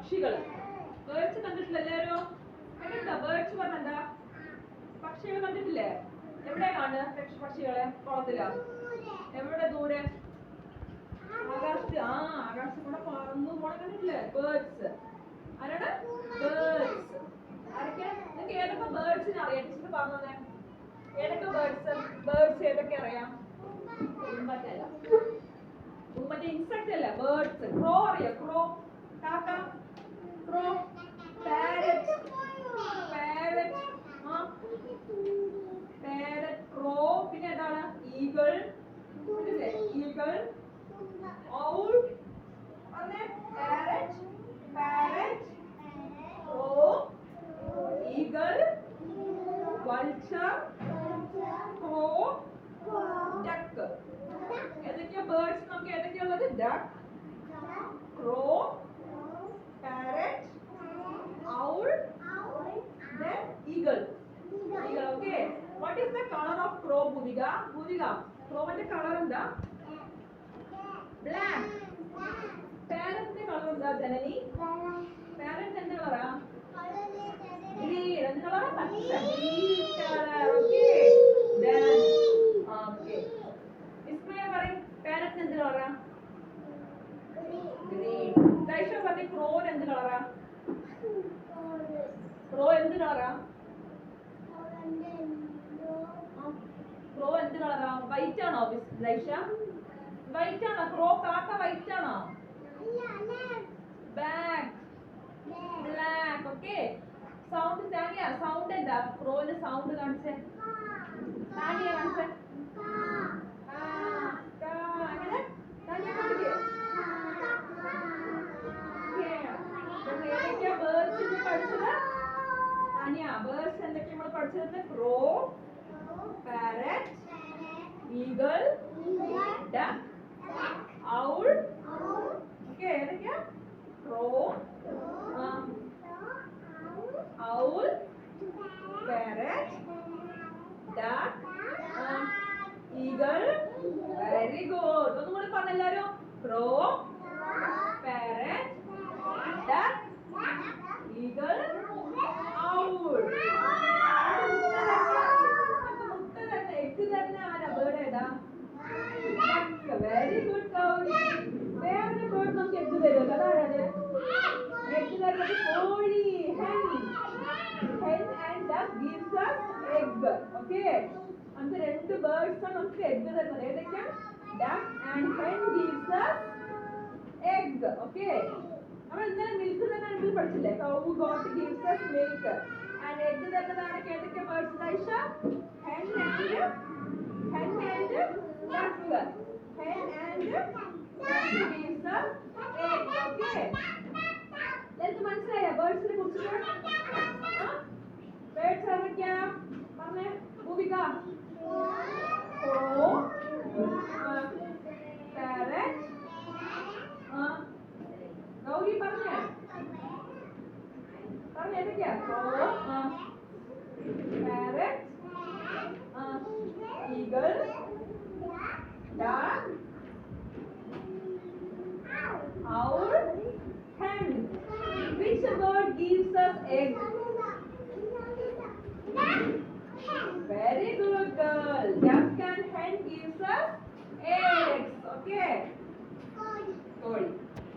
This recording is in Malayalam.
പക്ഷികൾ. ബേർഡ്സ് കണ്ടിട്ടില്ല എല്ലാവരും? കണ്ടിട്ടുണ്ടോ? ബേർഡ്സ് പറഞ്ഞെന്താ? പക്ഷികൾ കണ്ടിട്ടില്ലേ? എവിടെ കാണുക പക്ഷികളെ? കുളത്തിലോ? എവിടെ? ദൂരെ ആകാശത്ത്. ആകാശത്ത് കൂടെ പറന്നു പോണ കണ്ടിട്ടില്ലേ? ബേർഡ്സ്. ആരാണ്? ബേർഡ്സ്. ആരൊക്കെ? നിങ്ങൾക്ക് ഏതൊക്കെ ബേർഡ്സിനെ അറിയാം? ടീച്ചർ പറഞ്ഞേ. ഏതൊക്കെ ബേർഡ്സ് ഏതൊക്കെ അറിയാം? മറ്റേ ഇൻസെക്ട് അല്ല, ബേർഡ്സ്. ക്രോ അറിയോ? ക്രോ, കാക്ക. ക്രോ, പാരറ്റ്, പാരറ്റ്, പാരറ്റ്, ക്രോ. പിന്നെ എന്താണ്? Eagle, eagle, owl. പറഞ്ഞേ. പാരറ്റ്, പാരറ്റ്, ക്രോ, ഈഗിൾ, വൾച്ചർ, ക്രോ, ഡക്ക്. ഏതൊക്കെയാ ബേർഡ്സ്? നമുക്ക് ഏതൊക്കെയുള്ളത്? Duck, crow, parrot, owl, then eagle. Eagle, okay. What is the color of crow, Bhuvika? Bhuvika, crow ന്റെ color എന്താ? Black. Parrot ന്റെ color എന്താ ജനനി? Parrot എന്ത് കളറാ? Green. എന്ത് കളറാ? പച്ച. Green color, okay. Then, okay. Ismaya പറയും, parrot എന്ത് കളറാ? Green. ദൈഷ പറയും, ക്രോ എന്ത് കളറാ? ക്രോ എന്ത് കളറാ? ക്രോ എന്ത് കളറാ? വൈറ്റ് ആണോ ദൈഷ? വൈറ്റ് ആണോ? ക്രോ കാക്ക വൈറ്റ് ആണോ? Black. Black, okay. Sound Tania, sound എന്താ? ക്രോന്റെ സൗണ്ട് കാണിച്ചേ. താനിയ കാണിച്ചേ. അങ്ങനെ താനിയ കാണിക്കേ. ഏതൊക്കെയാ ബേർഡ്സ് പഠിച്ചത്? താനിയ, ബേർഡ്സ് എന്തൊക്കെയാ നമ്മൾ പഠിച്ചത്? Crow, parrot, eagle, duck, owl. Okay, ഏതൊക്കെയാ? Crow, owl, parrot, duck, eagle. Very good. ഒന്നും കൂടി പറഞ്ഞെല്ലാരും. Crow, parrot, duck, eagle, owl. Egg തന്നെ ആരാ? ബേർഡ് ഏതാ? Very good Gowri. വേറൊരു ബേർഡ് നമുക്ക് എഗ് തരുമല്ലോ, അതാരത്? എഗ് തരുന്നത് കോഴി. Hen and duck gives us egg. Okay. നമുക്ക് രണ്ട് ബേർഡ്സ് ആണ് നമുക്ക് എഗ് തരുന്നത്. ഏതൊക്കെയാണ്? Duck and hen gives us egg. Okay. നമ്മൾ ഇന്നലെ മിൽക്ക് തന്നെ നമ്മൾ പഠിച്ചില്ലേ? Cow got gives us milk. And egg തരുന്നതാണ് ഏതൊക്കെ birds ദൈഷ? Hen and duck. Hen and duck gives us egg. Okay. നിങ്ങൾക്ക് മനസ്സിലായോ ബേർഡ്സിനെ കുറിച്ച്? ബേർഡ്സ് ഏതൊക്കെയാ പറഞ്ഞേ ഭൂമിക? Crow, parrot, ഗൗരി പറഞ്ഞേ. പറഞ്ഞേ ഏതൊക്കെയാ? Crow, parrot, eagle, duck, owl, hen. Which bird gives us egg? Very good girl. Duck and hen gives us eggs. Okay.